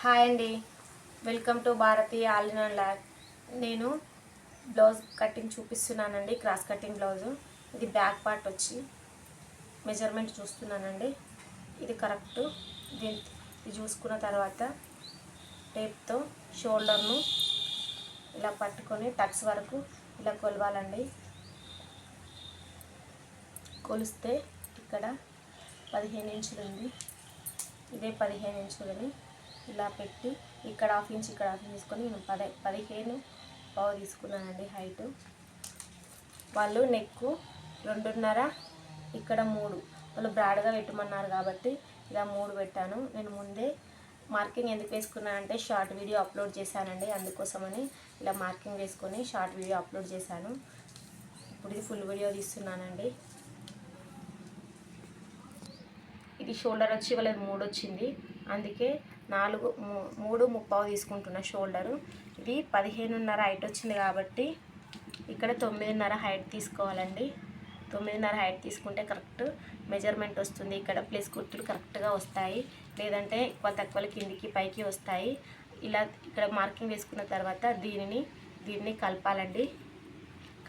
Hi అండి, welcome to Bharati all in one lab. నేను blouse cutting చూపిస్తున్నానండి. Cross cutting blouse. ఇది బ్యాక్ పార్ట్ వచ్చి మెజర్మెంట్ చూస్తున్నానండి. ఇది కరెక్ట్. ఇది చూసుకున్న తర్వాత టేప్తో షోల్డర్ను ఇలా పట్టుకొని టక్స్ వరకు ఇలా కొలవాలండి. కొలిస్తే ఇక్కడ 15 ఇంచులు ఉంది. ఇదే 15 ఇంచులని ఇలా పెట్టి ఇక్కడ హాఫ్ ఇంచ్ ఇక్కడ హాఫ్ ఇంచ్ తీసుకొని నేను 15 పావు తీసుకున్నానండి హైటు. వాళ్ళు నెక్కు 2.5, ఇక్కడ 3. వాళ్ళు బ్రాడ్గా పెట్టమన్నారు కాబట్టి ఇలా 3 పెట్టాను. నేను ముందే మార్కింగ్ ఎందుకు వేసుకున్నానంటే షార్ట్ వీడియో అప్లోడ్ చేశానండి. అందుకోసమని ఇలా మార్కింగ్ వేసుకొని షార్ట్ వీడియో అప్లోడ్ చేశాను. ఇప్పుడు ఇది ఫుల్ వీడియో తీస్తున్నానండి. ఇది షోల్డర్ వచ్చి వాళ్ళది 3 వచ్చింది, అందుకే 3.5 తీసుకుంటున్నా షోల్డరు. ఇది 15.5 హైట్ వచ్చింది కాబట్టి ఇక్కడ 9.5 హైట్ తీసుకోవాలండి. 9.5 హైట్ తీసుకుంటే కరెక్ట్ మెజర్మెంట్ వస్తుంది. ఇక్కడ ప్లస్ కుర్తులు కరెక్ట్గా వస్తాయి, లేదంటే ఎక్కువ తక్కువ కిందికి పైకి వస్తాయి. ఇలా ఇక్కడ మార్కింగ్ వేసుకున్న తర్వాత దీన్ని కలపాలండి.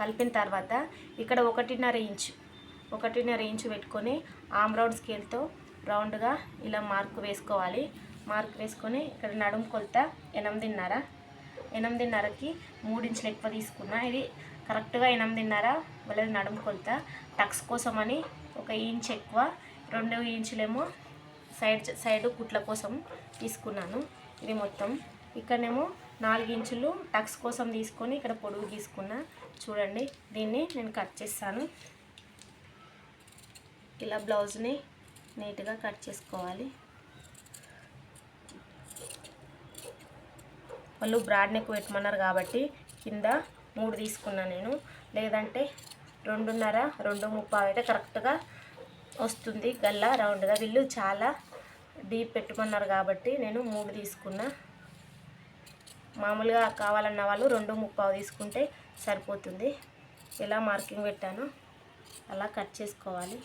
కలిపిన తర్వాత ఇక్కడ 1.5 ఇంచు పెట్టుకొని ఆమ్ రౌండ్ స్కేల్తో రౌండ్గా ఇలా మార్క్ వేసుకోవాలి. మార్క్ వేసుకొని ఇక్కడ నడుము కొలత 8.5కి 3 ఇంచులు ఎక్కువ తీసుకున్నా. ఇది కరెక్ట్గా 8.5 వాళ్ళది నడుము కొలత. టక్స్ కోసమని 1 ఇంచ్ ఎక్కువ, 2 ఇంచులేమో సైడ్ కుట్ల కోసం తీసుకున్నాను. ఇది మొత్తం ఇక్కడనేమో 4 ఇంచులు టక్స్ కోసం తీసుకొని ఇక్కడ పొడవు తీసుకున్నా. చూడండి, దీన్ని నేను కట్ చేస్తాను. ఇలా బ్లౌజ్ని నీట్గా కట్ చేసుకోవాలి. వాళ్ళు బ్రాడ్ నెక్ పెట్టమన్నారు కాబట్టి కింద 3 తీసుకున్నా నేను, లేదంటే 2.5, 2.30 అయితే కరెక్ట్గా వస్తుంది గల్లా రౌండ్గా. వీళ్ళు చాలా డీప్ పెట్టమన్నారు కాబట్టి నేను 3 తీసుకున్నా. మామూలుగా కావాలన్న వాళ్ళు 2.30 తీసుకుంటే సరిపోతుంది. ఇలా మార్కింగ్ పెట్టాను, అలా కట్ చేసుకోవాలి.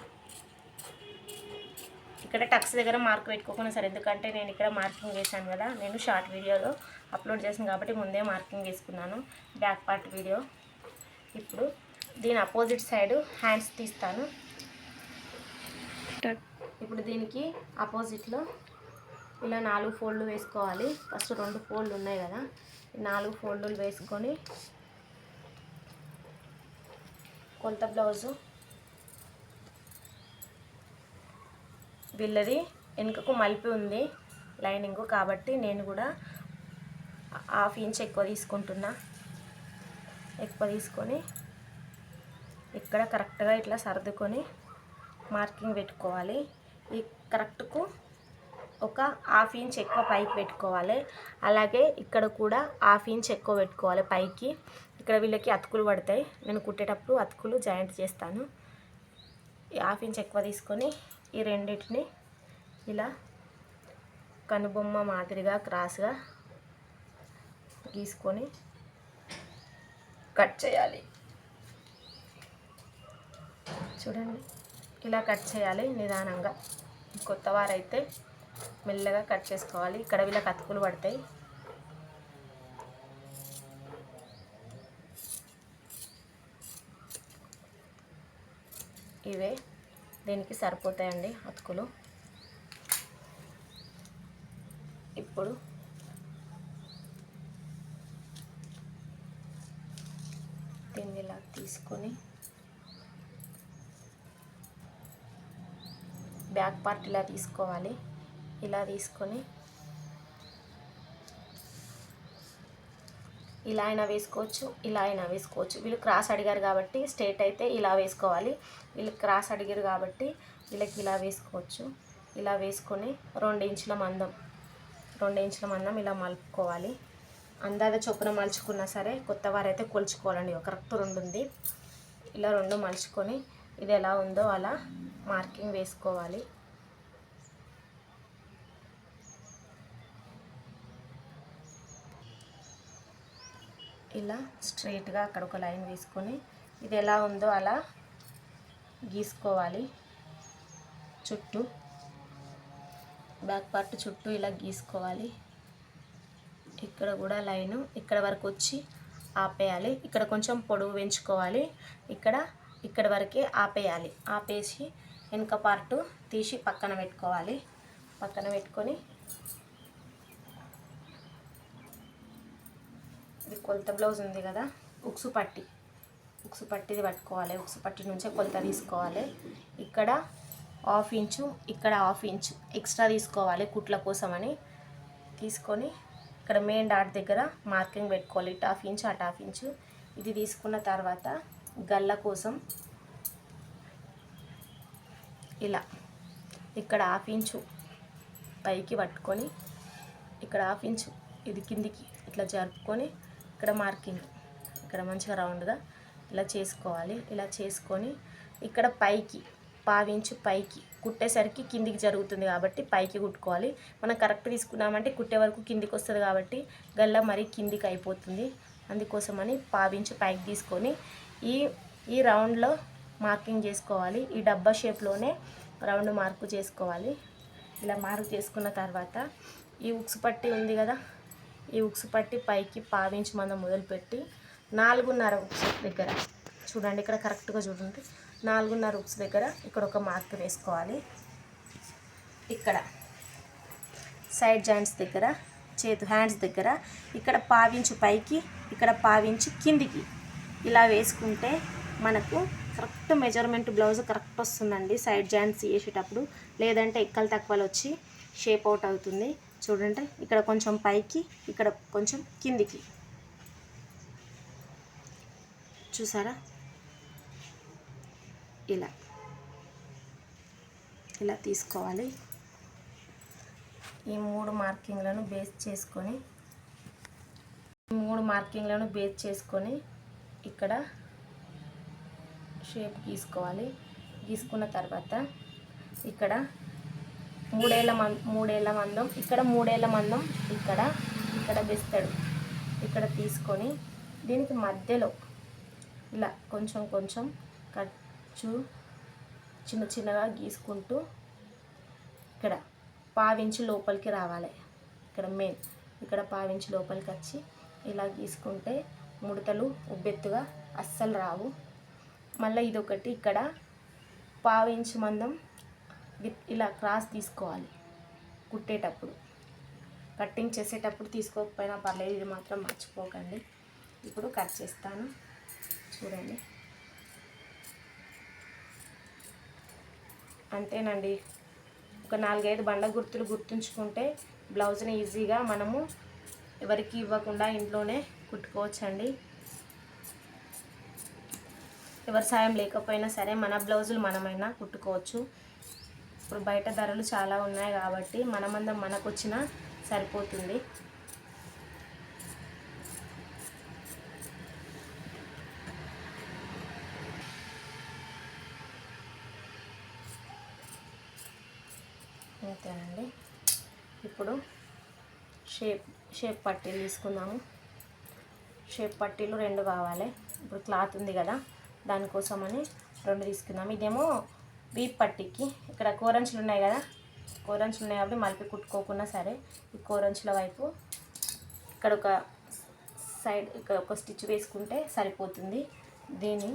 ఇక్కడ టక్స్ దగ్గర మార్క్ పెట్టుకోకుండా సరే, ఎందుకంటే నేను ఇక్కడ మార్కింగ్ వేసాను కదా, నేను షార్ట్ వీడియోలో అప్లోడ్ చేసాను కాబట్టి ముందే మార్కింగ్ వేసుకున్నాను బ్యాక్ పార్ట్ వీడియో. ఇప్పుడు దీని అపోజిట్ సైడ్ హ్యాండ్స్ తీస్తాను. ఇప్పుడు దీనికి అపోజిట్లో ఇలా 4 ఫోల్డ్లు వేసుకోవాలి. ఫస్ట్ 2 ఫోల్డ్లు ఉన్నాయి కదా, 4 ఫోల్డ్లు వేసుకొని కొలత బ్లౌజు వీళ్ళది వెనుకకు మలిపి ఉంది లైనింగ్ కాబట్టి నేను కూడా 1/2 ఇంచ్ ఎక్కువ తీసుకుంటున్నా. ఎక్కువ తీసుకొని ఇక్కడ కరెక్ట్గా ఇట్లా సర్దుకొని మార్కింగ్ పెట్టుకోవాలి. ఈ కరెక్ట్కు 1/2 ఇంచ్ ఎక్కువ పైకి పెట్టుకోవాలి. అలాగే ఇక్కడ కూడా 1/2 ఇంచ్ ఎక్కువ పెట్టుకోవాలి పైకి. ఇక్కడ వీళ్ళకి అతుకులు పడతాయి, నేను కుట్టేటప్పుడు అతుకులు జాయింట్ చేస్తాను. 1/2 ఇంచ్ ఎక్కువ తీసుకొని ఈ రెండింటిని ఇలా కనుబొమ్మ మాదిరిగా క్రాస్గా గీసుకొని కట్ చేయాలి. చూడండి, ఇలా కట్ చేయాలి నిదానంగా. కొత్త వారైతే మెల్లగా కట్ చేసుకోవాలి. ఇక్కడ వీళ్ళకి అతుకులు పడతాయి. ఇవే దీనికి సరిపోతాయండి అతుకులు. ఇప్పుడు దీన్ని ఇలా తీసుకొని బ్యాక్ పార్ట్ ఇలా తీసుకోవాలి. ఇలా తీసుకొని ఇలా అయినా వేసుకోవచ్చు, ఇలా అయినా వేసుకోవచ్చు. వీళ్ళు క్రాస్ అడిగారు కాబట్టి స్ట్రైట్ అయితే ఇలా వేసుకోవాలి. వీళ్ళు క్రాస్ అడిగారు కాబట్టి వీళ్ళకి ఇలా వేసుకోవచ్చు. ఇలా వేసుకొని 2 ఇంచుల మందం ఇలా మలుపుకోవాలి. అందాజ చొప్పున మలుచుకున్నా సరే, కొత్త వారైతే కొలుచుకోవాలండి. కరెక్ట్ 2 ఉంది. ఇలా 2 మలుచుకొని ఇది ఎలా ఉందో అలా మార్కింగ్ వేసుకోవాలి. ఇలా స్ట్రైట్గా అక్కడ ఒక లైన్ వేసుకొని ఇది ఎలా ఉందో అలా గీసుకోవాలి. చుట్టూ బ్యాక్ పార్ట్ చుట్టూ ఇలా గీసుకోవాలి. ఇక్కడ కూడా లైను ఇక్కడ వరకు వచ్చి ఆపేయాలి. ఇక్కడ కొంచెం పొడవు పెంచుకోవాలి. ఇక్కడ వరకే ఆపేయాలి. ఆపేసి వెనుక పార్టు తీసి పక్కన పెట్టుకోవాలి. పక్కన పెట్టుకొని ఇది కొలత బ్లౌజ్ ఉంది కదా, ఉక్సు పట్టిది పట్టుకోవాలి. ఉక్సు పట్టి నుంచే కొలత తీసుకోవాలి. ఇక్కడ 1/2 ఇంచు, ఇక్కడ 1/2 ఇంచు ఎక్స్ట్రా తీసుకోవాలి కుట్ల కోసమని. తీసుకొని ఇక్కడ మెయిన్ డాట్ దగ్గర మార్కింగ్ పెట్టుకోవాలి. ఇటు 1/2 ఇంచు, అటు 1/2 ఇంచు. ఇది తీసుకున్న తర్వాత గల్ల కోసం ఇలా ఇక్కడ 1/2 ఇంచు పైకి పట్టుకొని, ఇక్కడ 1/2 ఇంచు ఇది కిందికి ఇట్లా జరుపుకొని, ఇక్కడ మార్కింగ్ ఇక్కడ మంచిగా రౌండ్గా ఇలా చేసుకోవాలి. ఇలా చేసుకొని ఇక్కడ పైకి 1/2 ఇంచు పైకి కుట్టేసరికి కిందికి జరుగుతుంది కాబట్టి పైకి కుట్టుకోవాలి. మనం కరెక్ట్ తీసుకున్నామంటే కుట్టే వరకు కిందికి వస్తుంది కాబట్టి గల్ల మరీ కిందికి అయిపోతుంది. అందుకోసమని 1/2 ఇంచు పైకి తీసుకొని ఈ రౌండ్లో మార్కింగ్ చేసుకోవాలి. ఈ డబ్బా షేప్లోనే రౌండ్ మార్కు చేసుకోవాలి. ఇలా మార్క్ చేసుకున్న తర్వాత ఈ ఉక్సు పట్టి ఉంది కదా, ఈ ఉక్సు పట్టి పైకి 1/2 ఇంచు మందం మొదలుపెట్టి 4.5 ఉక్సు దగ్గర చూడండి, ఇక్కడ కరెక్ట్గా చూడండి, 4.5 ఉక్సు దగ్గర ఇక్కడ ఒక మార్క్ వేసుకోవాలి. ఇక్కడ సైడ్ జాయింట్స్ దగ్గర హ్యాండ్స్ దగ్గర ఇక్కడ 1/2 ఇంచు పైకి, ఇక్కడ 1/2 ఇంచు కిందికి ఇలా వేసుకుంటే మనకు కరెక్ట్ మెజర్మెంట్ బ్లౌజ్ కరెక్ట్ వస్తుందండి సైడ్ జాయింట్స్ వేసేటప్పుడు. లేదంటే ఎక్కలు తక్కువలు వచ్చి షేప్ అవుట్ అవుతుంది. చూడండి, ఇక్కడ కొంచెం పైకి, ఇక్కడ కొంచెం కిందికి, చూసారా? ఇలా తీసుకోవాలి. ఈ 3 మార్కింగ్లను బేస్ చేసుకొని ఇక్కడ షేప్ గీసుకోవాలి. గీసుకున్న తర్వాత ఇక్కడ 3 ఏళ్ళ మందం, ఇక్కడ 3 ఏళ్ళ మందం, ఇక్కడ బెస్తడు ఇక్కడ తీసుకొని దీనికి మధ్యలో ఇలా కొంచెం ఖర్చు చిన్నగా గీసుకుంటూ ఇక్కడ 1/2 ఇంచు లోపలికి రావాలి. ఇక్కడ మెయిన్ ఇక్కడ 1/2 ఇంచు లోపలికి వచ్చి ఇలా గీసుకుంటే ముడతలు ఉబ్బెత్తుగా అస్సలు రావు. మళ్ళీ ఇదొకటి ఇక్కడ 1/2 ఇంచు మందం ఇలా క్రాస్ తీసుకోవాలి. కుట్టేటప్పుడు కట్టింగ్ చేసేటప్పుడు తీసుకోకపోయినా పర్లేదు, ఇది మాత్రం మర్చిపోకండి. ఇప్పుడు కట్ చేస్తాను, చూడండి. అంతేనండి. ఒక 4-5 బండ గుర్తులు గుర్తుంచుకుంటే బ్లౌజ్ని ఈజీగా మనము ఎవరికి ఇవ్వకుండా ఇంట్లోనే కుట్టుకోవచ్చండి. ఎవరి సాయం లేకపోయినా సరే మన బ్లౌజులు మనమైనా కుట్టుకోవచ్చు. ఇప్పుడు బయట ధరలు చాలా ఉన్నాయి కాబట్టి మనమందం మనకు వచ్చినా సరిపోతుంది. అంతేనండి. ఇప్పుడు షేప్ పట్టీలు తీసుకుందాము. షేప్ పట్టీలు 2 కావాలి. ఇప్పుడు క్లాత్ ఉంది కదా, దానికోసమని 2 తీసుకుందాము. ఇదేమో వీప్ పట్టీకి ఇక్కడ కోరంచులు ఉన్నాయి కదా, కోరంచులు ఉన్నాయి కాబట్టి మలిపి కుట్టుకోకుండా సరే ఈ కోరంచుల వైపు ఇక్కడ ఒక సైడ్ ఇక్కడ ఒక స్టిచ్ వేసుకుంటే సరిపోతుంది. దీన్ని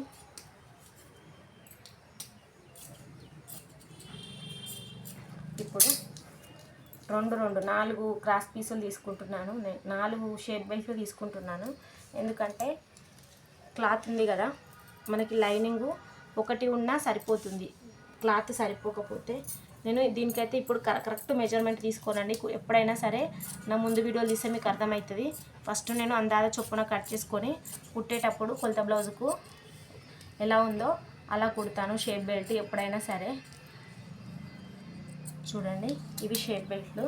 ఇప్పుడు 4 క్రాస్ పీసులు తీసుకుంటున్నాను. 4 షేప్ బెల్ట్లు తీసుకుంటున్నాను. ఎందుకంటే క్లాత్ ఉంది కదా, మనకి లైనింగు ఒకటి ఉన్నా సరిపోతుంది. క్లాత్ సరిపోకపోతే నేను దీనికైతే ఇప్పుడు కరెక్ట్ మెజర్మెంట్ తీసుకోనండి. ఎప్పుడైనా సరే నా ముందు వీడియోలు తీస్తే మీకు అర్థమవుతుంది. ఫస్ట్ నేను అందాజ చొప్పున కట్ చేసుకొని కుట్టేటప్పుడు కొలత బ్లౌజుకు ఎలా ఉందో అలా కుడతాను. షేప్ బెల్ట్ ఎప్పుడైనా సరే చూడండి, ఇవి షేప్ బెల్ట్లు,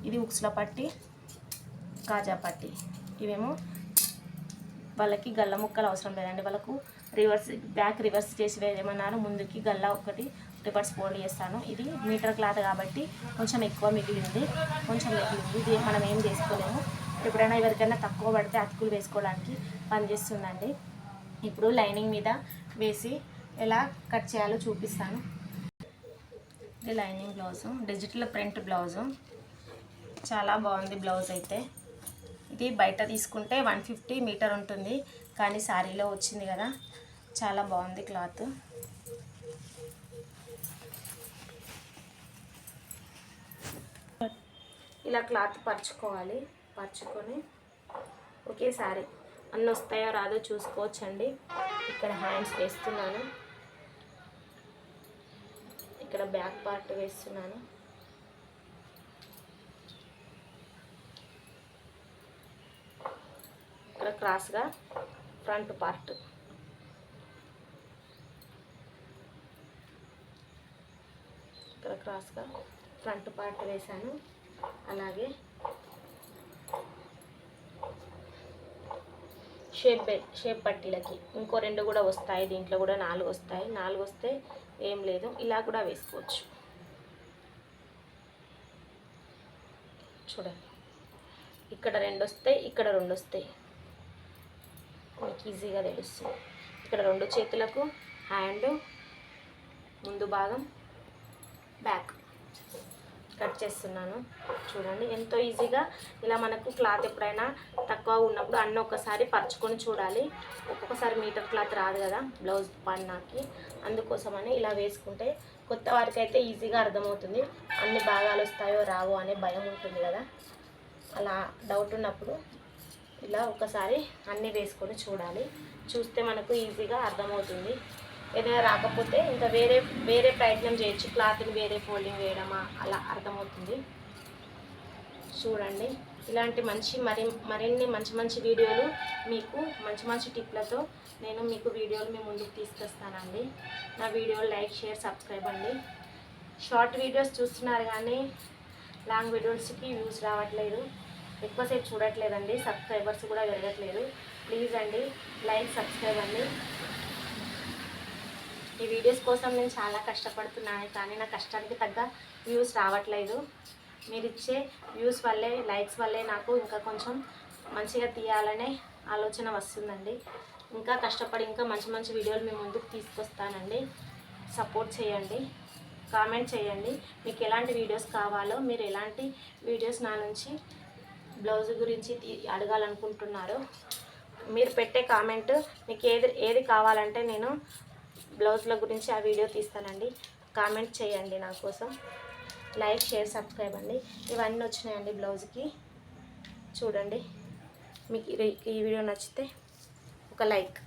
ఇది ఉక్సుల పట్టి, కాజా పట్టి. ఇవేమో వాళ్ళకి గల్ల ముక్కలు అవసరం లేదండి, వాళ్ళకు బ్యాక్ రివర్స్ చేసి వేయమన్నారు. ముందుకి గల్ల ఒకటి రివర్స్ ఫోల్డ్ చేస్తాను. ఇది మీటర్ క్లాత్ కాబట్టి కొంచెం ఎక్కువ మిగిలింది. ఇది మనం ఏం చేసుకోలేము. ఎప్పుడైనా ఎవరికైనా తక్కువ పడితే అతుకులు వేసుకోవడానికి పనిచేస్తుందండి. ఇప్పుడు లైనింగ్ మీద వేసి ఎలా కట్ చేయాలో చూపిస్తాను. ఇది lining blouse, digital print blouse, చాలా బాగుంది బ్లౌజ్ అయితే. ఇది బయట తీసుకుంటే 150 మీటర్ ఉంటుంది, కానీ శారీలో వచ్చింది కదా, చాలా బాగుంది క్లాత్. ఇలా క్లాత్ పరుచుకోవాలి. పరుచుకొని ఒకేసారి అన్నీ వస్తాయో రాదో చూసుకోవచ్చండి. ఇక్కడ హ్యాండ్స్ వేస్తున్నాను, ఇక్కడ బ్యాక్ పార్ట్ వేస్తున్నాను. ఇక్కడ క్రాస్గా ఫ్రంట్ పార్ట్, ఇక్కడ క్రాస్గా ఫ్రంట్ పార్ట్ వేసాను. అలాగే షేప్ పట్టీలకి ఇంకో 2 కూడా వస్తాయి, దీంట్లో కూడా 4 వస్తాయి. 4 వస్తే ఏం లేదు, ఇలా కూడా వేసుకోవచ్చు. చూడండి, ఇక్కడ 2 వస్తాయి, ఇక్కడ 2 వస్తాయి, మీకు ఈజీగా తెలుస్తుంది. ఇక్కడ 2 చేతులకు హ్యాండ్, ముందు భాగం, బ్యాక్ కట్ చేస్తున్నాను. చూడండి ఎంతో ఈజీగా. ఇలా మనకు క్లాత్ ఎప్పుడైనా తక్కువ ఉన్నప్పుడు అన్నీ ఒక్కసారి పరుచుకొని చూడాలి. ఒక్కొక్కసారి మీటర్ క్లాత్ రాదు కదా బ్లౌజ్ పన్నాకి, అందుకోసమని ఇలా వేసుకుంటే కొత్త వారికి అయితే ఈజీగా అర్థమవుతుంది. అన్ని భాగాలు వస్తాయో రావో అనే భయం ఉంటుంది కదా, అలా డౌట్ ఉన్నప్పుడు ఇలా ఒకసారి అన్నీ వేసుకొని చూడాలి. చూస్తే మనకు ఈజీగా అర్థమవుతుంది. ఏదైనా రాకపోతే ఇంకా వేరే ప్రయత్నం చేయొచ్చు, క్లాత్ని వేరే ఫోల్డింగ్ వేయడమా అలా అర్థమవుతుంది. చూడండి, ఇలాంటి మరిన్ని మంచి వీడియోలు మీకు మంచి టిప్లతో నేను మీకు వీడియోలు మీ ముందుకు తీసుకొస్తానండి. నా వీడియోలు లైక్, షేర్, సబ్స్క్రైబ్ అండి. షార్ట్ వీడియోస్ చూస్తున్నారు కానీ లాంగ్ వీడియోస్కి వ్యూస్ రావట్లేదు, ఎక్కువసేపు చూడట్లేదండి, సబ్స్క్రైబర్స్ కూడా పెరగట్లేదు. ప్లీజ్ అండి లైక్, సబ్స్క్రైబ్ అండి. ఈ వీడియోస్ కోసం నేను చాలా కష్టపడుతున్నాను, కానీ నా కష్టానికి తగ్గ వ్యూస్ రావట్లేదు. మీరు ఇచ్చే వ్యూస్ వల్లే, లైక్స్ వల్లే నాకు ఇంకా కొంచెం మంచిగా తీయాలనే ఆలోచన వస్తుందండి. ఇంకా కష్టపడి ఇంకా మంచి వీడియోలు మీ ముందుకు తీసుకొస్తానండి. సపోర్ట్ చేయండి, కామెంట్ చేయండి మీకు ఎలాంటి వీడియోస్ కావాలో, మీరు ఎలాంటి వీడియోస్ నా నుంచి బ్లౌజ్ గురించి అడగాలనుకుంటున్నారో మీరు పెట్టే కామెంట్, మీకు ఏది కావాలంటే నేను బ్లౌజ్ల గురించి ఆ వీడియో తీస్తానండి. కామెంట్ చేయండి నా కోసం. లైక్, షేర్, సబ్స్క్రైబ్ అండి. ఇవన్నీ వచ్చినాయండి బ్లౌజ్కి. చూడండి, మీకు ఈ వీడియో నచ్చితే ఒక లైక్.